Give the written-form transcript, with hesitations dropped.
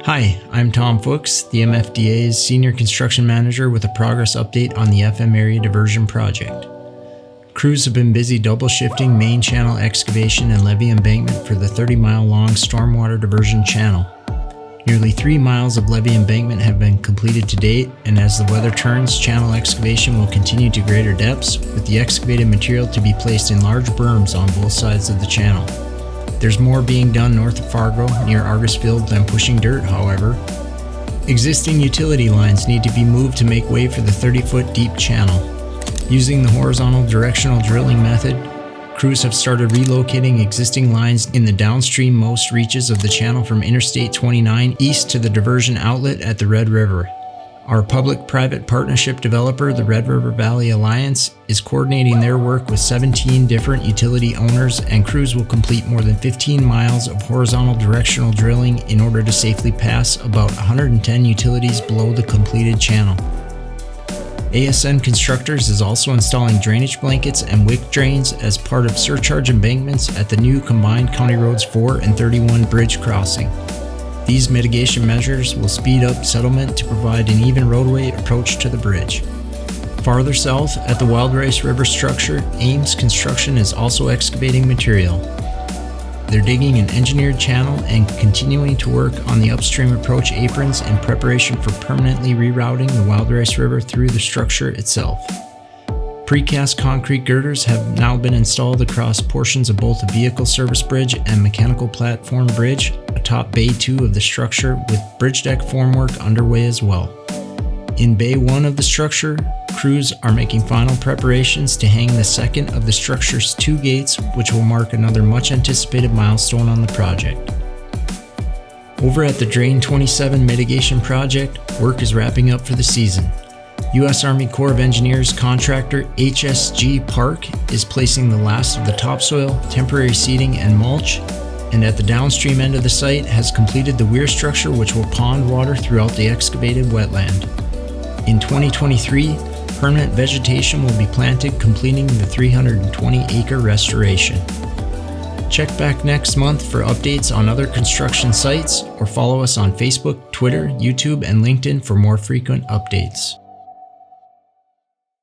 Hi, I'm Tom Fuchs, the MFDA's Senior Construction Manager with a progress update on the FM Area Diversion project. Crews have been busy double shifting main channel excavation and levee embankment for the 30-mile-long stormwater diversion channel. Nearly 3 miles of levee embankment have been completed to date, and as the weather turns, channel excavation will continue to greater depths, with the excavated material to be placed in large berms on both sides of the channel. There's more being done north of Fargo, near Argusfield, than pushing dirt, however. Existing utility lines need to be moved to make way for the 30-foot deep channel. Using the horizontal directional drilling method, crews have started relocating existing lines in the downstream-most reaches of the channel from Interstate 29 east to the diversion outlet at the Red River. Our public-private partnership developer, the Red River Valley Alliance, is coordinating their work with 17 different utility owners, and crews will complete more than 15 miles of horizontal directional drilling in order to safely pass about 110 utilities below the completed channel. ASN Constructors is also installing drainage blankets and wick drains as part of surcharge embankments at the new combined County Roads 4 and 31 bridge crossing. These mitigation measures will speed up settlement to provide an even roadway approach to the bridge. Farther south, at the Wild Rice River structure, Ames Construction is also excavating material. They're digging an engineered channel and continuing to work on the upstream approach aprons in preparation for permanently rerouting the Wild Rice River through the structure itself. Precast concrete girders have now been installed across portions of both the vehicle service bridge and mechanical platform bridge atop Bay 2 of the structure, with bridge deck formwork underway as well. In Bay 1 of the structure, crews are making final preparations to hang the second of the structure's 2 gates, which will mark another much anticipated milestone on the project. Over at the Drain 27 mitigation project, work is wrapping up for the season. U.S. Army Corps of Engineers contractor HSG Park is placing the last of the topsoil, temporary seeding, and mulch, and at the downstream end of the site has completed the weir structure, which will pond water throughout the excavated wetland. In 2023, permanent vegetation will be planted, completing the 320-acre restoration. Check back next month for updates on other construction sites, or follow us on Facebook, Twitter, YouTube, and LinkedIn for more frequent updates.